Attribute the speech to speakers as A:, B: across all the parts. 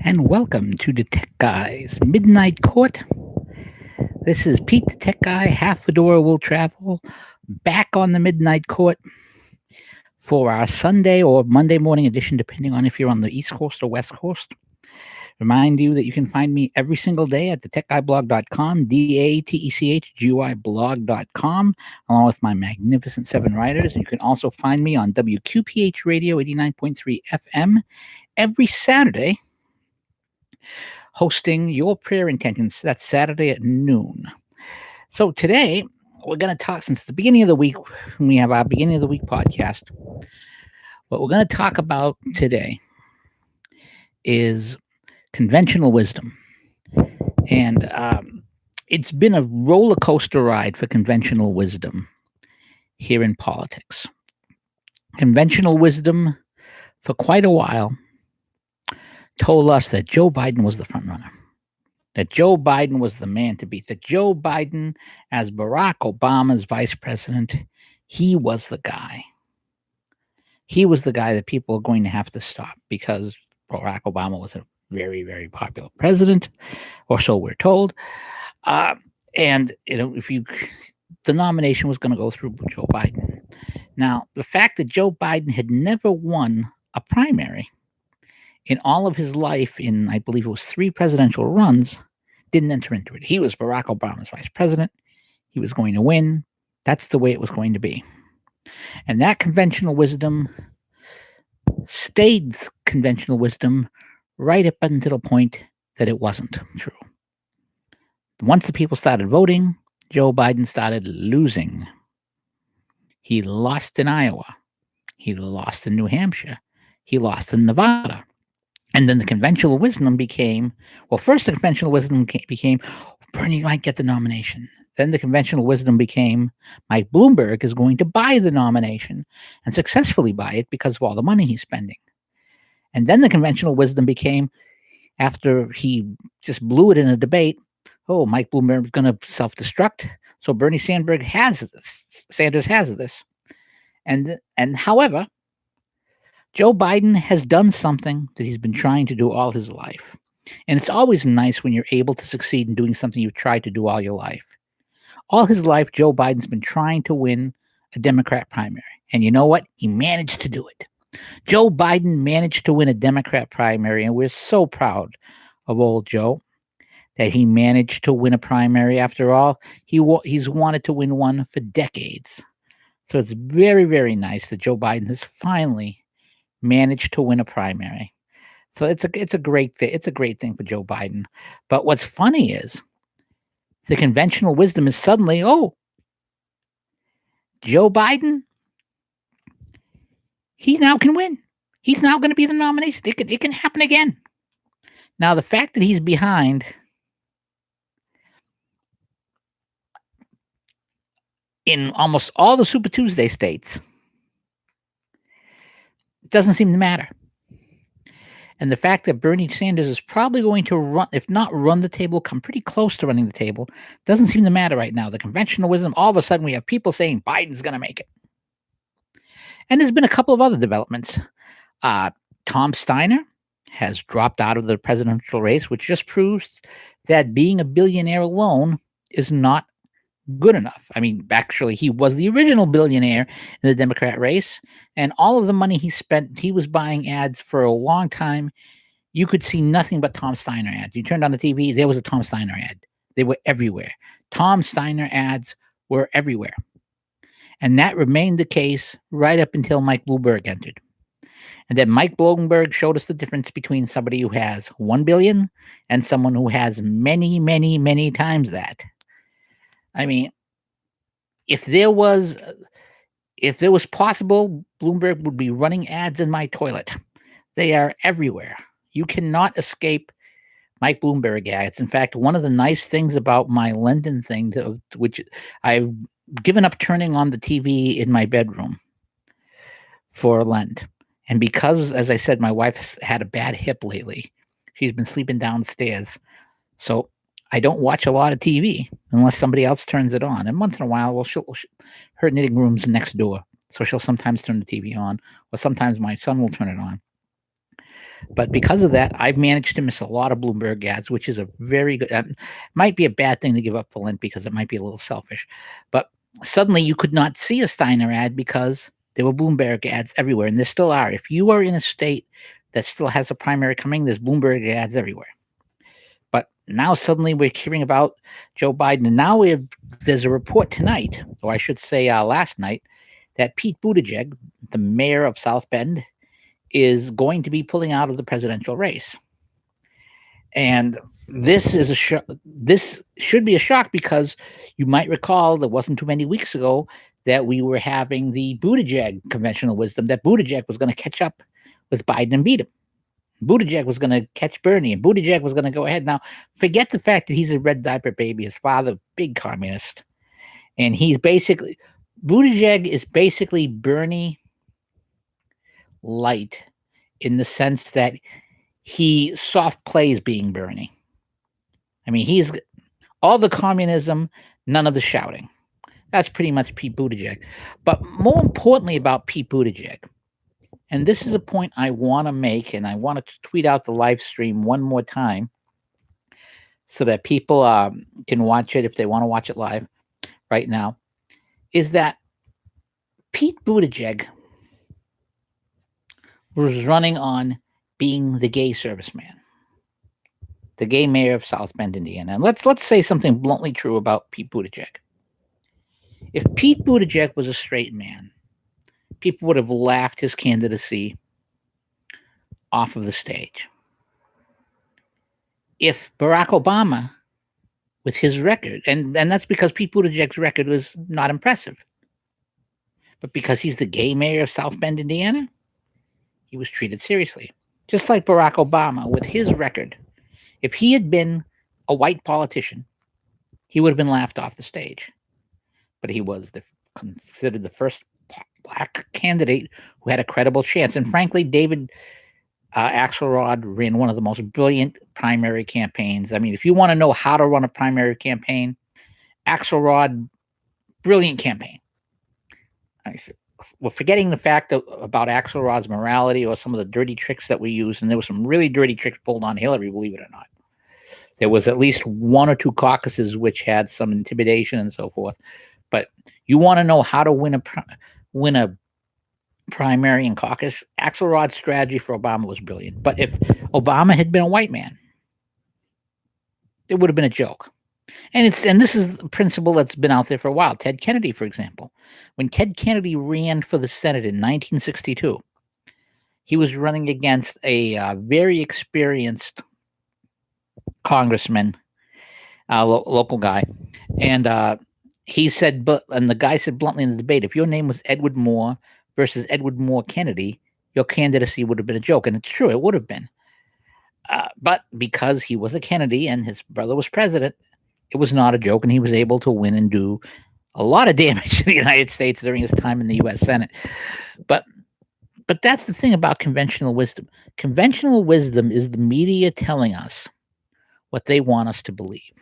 A: and welcome to DaTechGuy's Midnight Court. This is Pete the Tech Guy. Half a door will travel back on the Midnight Court for our Sunday or Monday morning edition, depending on if you're on the East Coast or West Coast. Remind you that you can find me every single day at DaTechGuyBlog.com, DaTechGuy blog.com, along with my magnificent 7 writers. You can also find me on WQPH Radio 89.3 FM every Saturday, hosting your prayer intentions. That's Saturday at noon. So today we're going to talk, since the beginning of the week, we have our beginning of the week podcast. What we're going to talk about today is conventional wisdom. And it's been a roller coaster ride for conventional wisdom here in politics. Conventional wisdom, for quite a while, told us that Joe Biden was the front runner, that Joe Biden was the man to beat, that Joe Biden, as Barack Obama's vice president, he was the guy. He was the guy that people are going to have to stop because Barack Obama was a very, very popular president, or so we're told. And the nomination was going to go through Joe Biden. Now, the fact that Joe Biden had never won a primary in all of his life, in I believe it was 3 presidential runs, didn't enter into it. He was Barack Obama's vice president. He was going to win. That's the way it was going to be. And that conventional wisdom stayed conventional wisdom right up until the point that it wasn't true. Once the people started voting, Joe Biden started losing. He lost in Iowa. He lost in New Hampshire. He lost in Nevada. And then the conventional wisdom became, first the conventional wisdom became, Bernie might get the nomination. Then the conventional wisdom became, Mike Bloomberg is going to buy the nomination and successfully buy it because of all the money he's spending. And then the conventional wisdom became, after he just blew it in a debate, Mike Bloomberg is going to self-destruct. So Bernie Sanders has this. And however, Joe Biden has done something that he's been trying to do all his life. And it's always nice when you're able to succeed in doing something you've tried to do all your life. All his life, Joe Biden's been trying to win a Democrat primary. And you know what? He managed to do it. Joe Biden managed to win a Democrat primary, and we're so proud of old Joe that he managed to win a primary. After all, he's wanted to win one for decades. So it's very, very nice that Joe Biden has finally managed to win a primary. So it's a great thing. It's a great thing for Joe Biden. But what's funny is the conventional wisdom is suddenly, Joe Biden, he now can win. He's now going to be the nomination. It can happen again. Now, the fact that he's behind in almost all the Super Tuesday states, it doesn't seem to matter. And the fact that Bernie Sanders is probably going to run, if not run the table, come pretty close to running the table, doesn't seem to matter right now. The conventional wisdom, all of a sudden we have people saying Biden's going to make it. And there's been a couple of other developments. Tom Steiner has dropped out of the presidential race, which just proves that being a billionaire alone is not good enough. I mean, actually, he was the original billionaire in the Democrat race, and all of the money he spent, he was buying ads for a long time. You could see nothing but Tom Steiner ads. You turned on the TV, there was a Tom Steiner ad. They were everywhere. Tom Steiner ads were everywhere. And that remained the case right up until Mike Bloomberg entered. And then Mike Bloomberg showed us the difference between somebody who has 1 billion and someone who has many, many, many times that. I mean, if there was possible, Bloomberg would be running ads in my toilet. They are everywhere. You cannot escape Mike Bloomberg ads. In fact, one of the nice things about my London thing, which I've given up turning on the TV in my bedroom for Lent. And because, as I said, my wife's had a bad hip lately, she's been sleeping downstairs. So I don't watch a lot of TV unless somebody else turns it on. And once in a while, her knitting room's next door. So she'll sometimes turn the TV on, or sometimes my son will turn it on. But because of that, I've managed to miss a lot of Bloomberg ads, which is a very good. Might be a bad thing to give up for Lent because it might be a little selfish. But suddenly, you could not see a Steiner ad because there were Bloomberg ads everywhere, and there still are. If you are in a state that still has a primary coming, there's Bloomberg ads everywhere. But now suddenly we're hearing about Joe Biden, and now there's a report tonight, or I should say last night, that Pete Buttigieg, the mayor of South Bend, is going to be pulling out of the presidential race. And this is this should be a shock because you might recall that wasn't too many weeks ago that we were having the Buttigieg conventional wisdom that Buttigieg was going to catch up with Biden and beat him. Buttigieg was going to catch Bernie, and Buttigieg was going to go ahead. Now, forget the fact that he's a red diaper baby. His father, big communist, and Buttigieg is basically Bernie light in the sense that he soft plays being Bernie. I mean, he's all the communism, none of the shouting. That's pretty much Pete Buttigieg. But more importantly about Pete Buttigieg, and this is a point I want to make, and I want to tweet out the live stream one more time so that people can watch it if they want to watch it live right now, is that Pete Buttigieg was running on being the gay serviceman, the gay mayor of South Bend, Indiana. And let's say something bluntly true about Pete Buttigieg. If Pete Buttigieg was a straight man, people would have laughed his candidacy off of the stage. If Barack Obama, with his record, and that's because Pete Buttigieg's record was not impressive, but because he's the gay mayor of South Bend, Indiana, he was treated seriously. Just like Barack Obama, with his record, if he had been a white politician, he would have been laughed off the stage. But he was considered the first black candidate who had a credible chance. And frankly, David Axelrod ran one of the most brilliant primary campaigns. I mean, if you want to know how to run a primary campaign, Axelrod, brilliant campaign. We're forgetting the fact about Axelrod's morality or some of the dirty tricks that we use, and there were some really dirty tricks pulled on Hillary, believe it or not. There was at least one or two caucuses which had some intimidation and so forth. But you want to know how to win a primary and caucus, Axelrod's strategy for Obama was brilliant. But if Obama had been a white man, it would have been a joke. And this is a principle that's been out there for a while. Ted Kennedy, for example, when Ted Kennedy ran for the Senate in 1962, he was running against a very experienced congressman, local guy, and he said, and the guy said bluntly in the debate, if your name was Edward Moore versus Edward Moore Kennedy, your candidacy would have been a joke. And it's true, it would have been. But because he was a Kennedy and his brother was president, it was not a joke, and he was able to win and do a lot of damage to the United States during his time in the U.S. Senate. But that's the thing about conventional wisdom. Conventional wisdom is the media telling us what they want us to believe.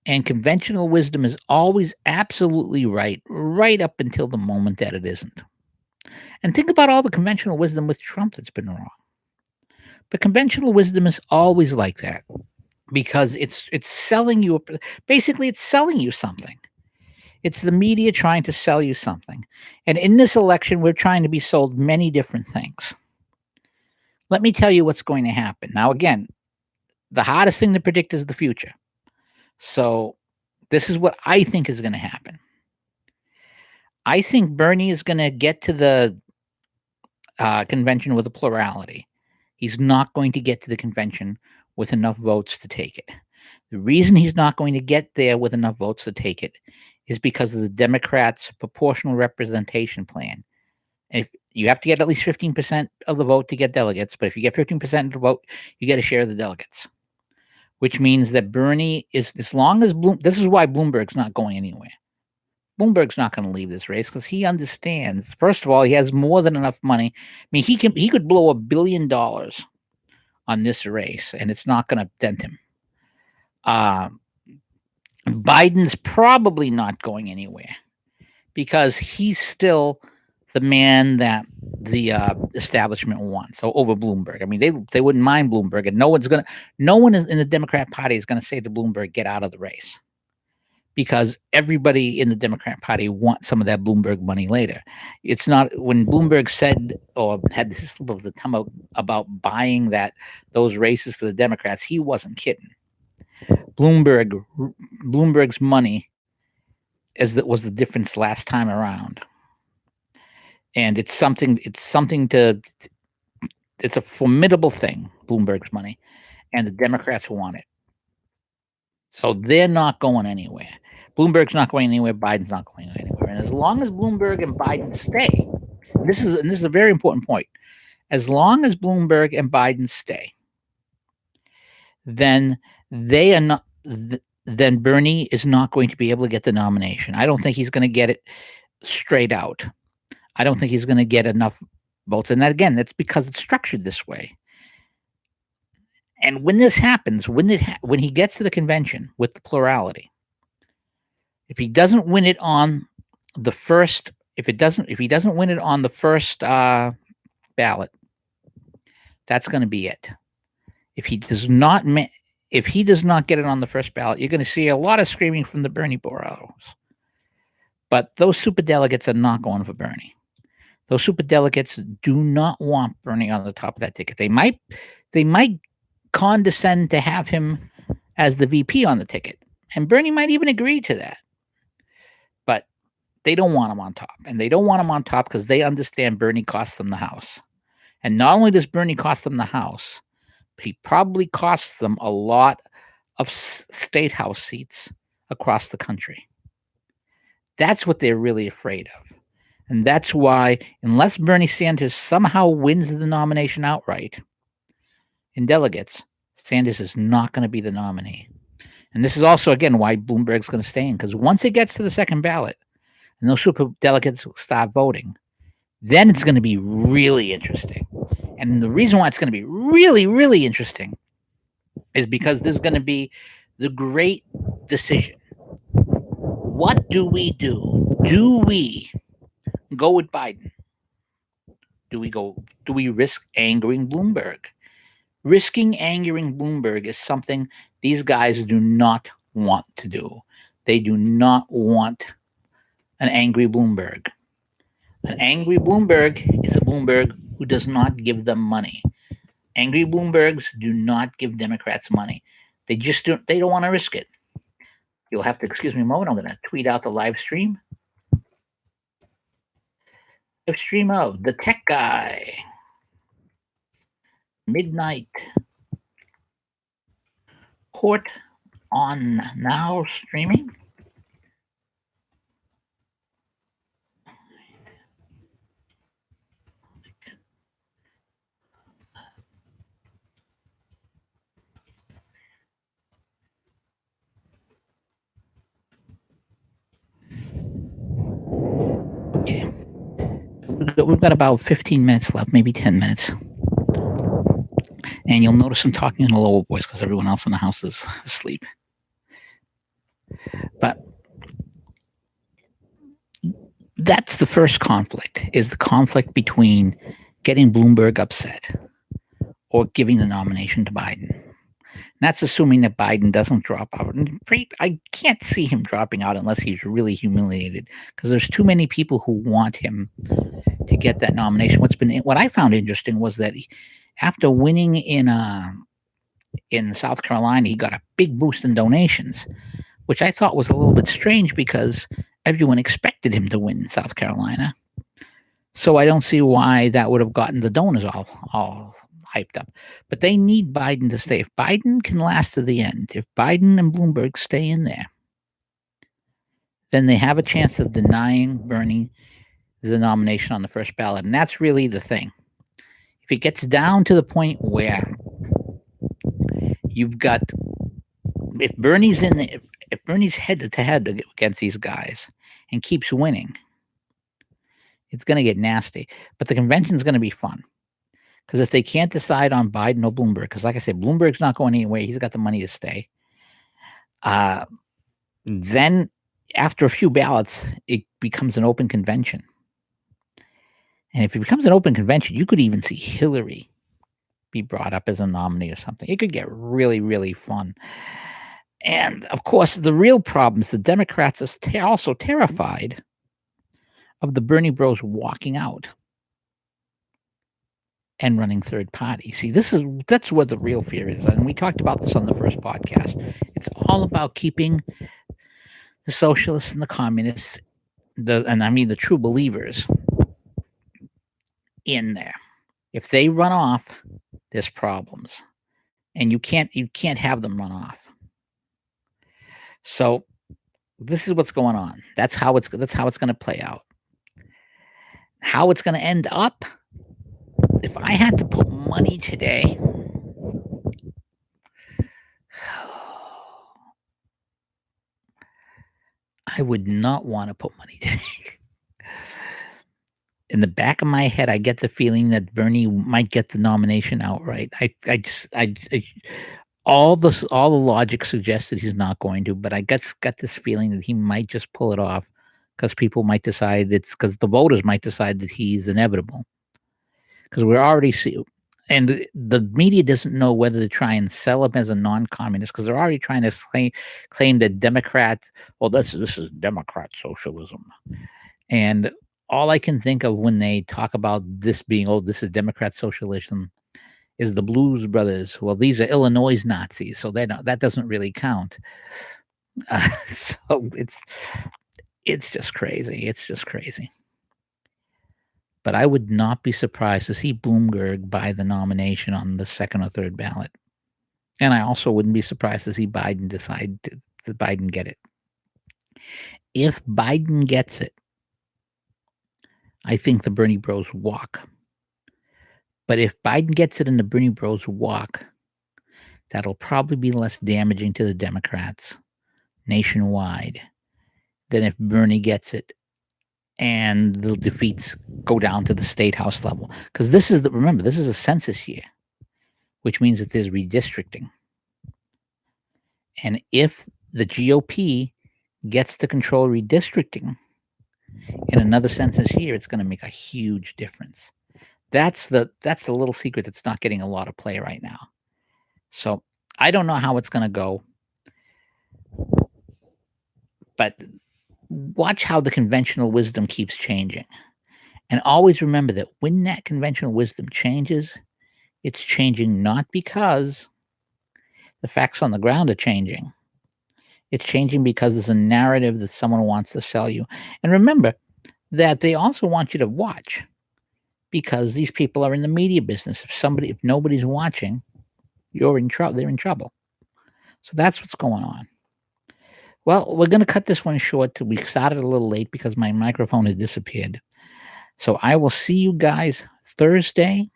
A: And conventional wisdom is always absolutely right up until the moment that it isn't. And think about all the conventional wisdom with Trump that's been wrong. But conventional wisdom is always like that because it's selling you, basically it's selling you something. It's the media trying to sell you something. And in this election, we're trying to be sold many different things. Let me tell you what's going to happen. Now, again, the hardest thing to predict is the future. So this is what I think is going to happen. I think Bernie is going to get to the convention with a plurality. He's not going to get to the convention with enough votes to take it. The reason he's not going to get there with enough votes to take it is because of the Democrats' proportional representation plan. If you have to get at least 15% of the vote to get delegates, but if you get 15% of the vote, you get a share of the delegates. Which means that Bernie is, as long as this is why Bloomberg's not going anywhere. Bloomberg's not going to leave this race because he understands. First of all, he has more than enough money. I mean, he could blow $1 billion on this race, and it's not going to dent him. Biden's probably not going anywhere because he's still the man that the establishment wants. So over Bloomberg. I mean, they wouldn't mind Bloomberg, and no one in the Democrat Party is going to say to Bloomberg, "Get out of the race," because everybody in the Democrat Party wants some of that Bloomberg money later. It's not when Bloomberg said or had this slip of the tongue about buying those races for the Democrats. He wasn't kidding. Bloomberg's money was the difference last time around, and it's a formidable thing. Bloomberg's money, and the Democrats want it, so they're not going anywhere. Bloomberg's not going anywhere. Biden's not going anywhere, and as long as Bloomberg and Biden stay, this is a very important point. As long as Bloomberg and Biden stay, then they are not. Then Bernie is not going to be able to get the nomination. I don't think he's going to get it straight out. I don't think he's going to get enough votes. And again, that's because it's structured this way. And when this happens, when he gets to the convention with the plurality, if he doesn't win it on the first, if he doesn't win it on the first ballot, that's going to be it. If he does not get it on the first ballot, you're going to see a lot of screaming from the Bernie boroughs. But those superdelegates are not going for Bernie. Those superdelegates do not want Bernie on the top of that ticket. They might condescend to have him as the VP on the ticket, and Bernie might even agree to that. But they don't want him on top, and they don't want him on top because they understand Bernie costs them the House. And not only does Bernie cost them the House, he probably costs them a lot of state house seats across the country. That's what they're really afraid of. And that's why, unless Bernie Sanders somehow wins the nomination outright in delegates, Sanders is not going to be the nominee. And this is also, again, why Bloomberg's going to stay in, because once it gets to the second ballot and those super delegates start voting, then it's going to be really interesting. And the reason why it's going to be really, really interesting is because this is going to be the great decision. What do we do? Do we go with Biden? Do we risk angering Bloomberg? Risking angering Bloomberg is something these guys do not want to do. They do not want an angry Bloomberg. An angry Bloomberg is a Bloomberg who does not give them money. Angry Bloombergs do not give Democrats money. They don't want to risk it. You'll have to excuse me a moment. I'm going to tweet out the live stream. Live stream of the Tech Guy. Midnight. Court on now streaming. Okay. We've got about 15 minutes left, maybe 10 minutes. And you'll notice I'm talking in a lower voice because everyone else in the house is asleep. But that's the first conflict, is the conflict between getting Bloomberg upset or giving the nomination to Biden. And that's assuming that Biden doesn't drop out. And I can't see him dropping out unless he's really humiliated, because there's too many people who want him to get that nomination. What I found interesting was that after winning in South Carolina, he got a big boost in donations, which I thought was a little bit strange because everyone expected him to win South Carolina. So I don't see why that would have gotten the donors all hyped up. But they need Biden to stay. If Biden can last to the end, if Biden and Bloomberg stay in there, then they have a chance of denying Bernie the nomination on the first ballot. And that's really the thing. If it gets down to the point where you've got, if Bernie's head to head against these guys and keeps winning, it's going to get nasty. But the convention's going to be fun, because if they can't decide on Biden or Bloomberg, because like I said, Bloomberg's not going anywhere. He's got the money to stay. Then after a few ballots, it becomes an open convention. And if it becomes an open convention, you could even see Hillary be brought up as a nominee or something. It could get really, really fun. And of course, the real problem is the Democrats are also terrified of the Bernie Bros walking out and running third party. See, that's where the real fear is. And we talked about this on the first podcast. It's all about keeping the socialists and the communists, the true believers, in there. If they run off, there's problems. And you can't have them run off. So this is what's going on. That's how it's going to play out. How it's going to end up, if I had to put money today, I would not want to put money today. In the back of my head, I get the feeling that Bernie might get the nomination outright. All the logic suggests that he's not going to, but I got this feeling that he might just pull it off because people might decide because the voters might decide that he's inevitable. Because we're already and the media doesn't know whether to try and sell him as a non-communist because they're already trying to claim that Democrats, this is Democrat socialism. And all I can think of when they talk about this being, this is Democrat socialism, is the Blues Brothers. Well, these are Illinois Nazis, so that doesn't really count. So it's just crazy. It's just crazy. But I would not be surprised to see Bloomberg buy the nomination on the second or third ballot. And I also wouldn't be surprised to see Biden decide to Biden get it. If Biden gets it, I think the Bernie Bros walk. But if Biden gets it and the Bernie Bros walk, that'll probably be less damaging to the Democrats nationwide than if Bernie gets it and the defeats go down to the state house level. Because this is a census year, which means that there's redistricting. And if the GOP gets to control redistricting in another census year, it's going to make a huge difference. That's the little secret that's not getting a lot of play right now. So I don't know how it's going to go, but watch how the conventional wisdom keeps changing. And always remember that when that conventional wisdom changes, it's changing not because the facts on the ground are changing. It's changing because there's a narrative that someone wants to sell you. And remember that they also want you to watch because these people are in the media business. If nobody's watching, they're in trouble. So that's what's going on. Well, we're going to cut this one short. We started a little late because my microphone had disappeared. So I will see you guys Thursday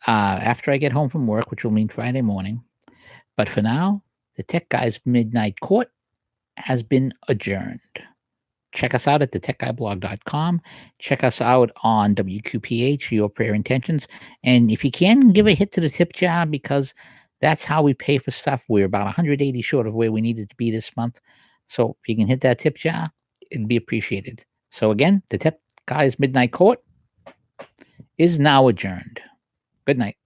A: after I get home from work, which will mean Friday morning. But for now, the Tech Guy's Midnight Court has been adjourned. Check us out at DaTechGuyblog.com. Check us out on WQPH, Your Prayer Intentions. And if you can, give a hit to the tip jar because that's how we pay for stuff. We're about 180 short of where we needed to be this month. So if you can hit that tip jar, it'd be appreciated. So again, the Tech Guy's Midnight Court is now adjourned. Good night.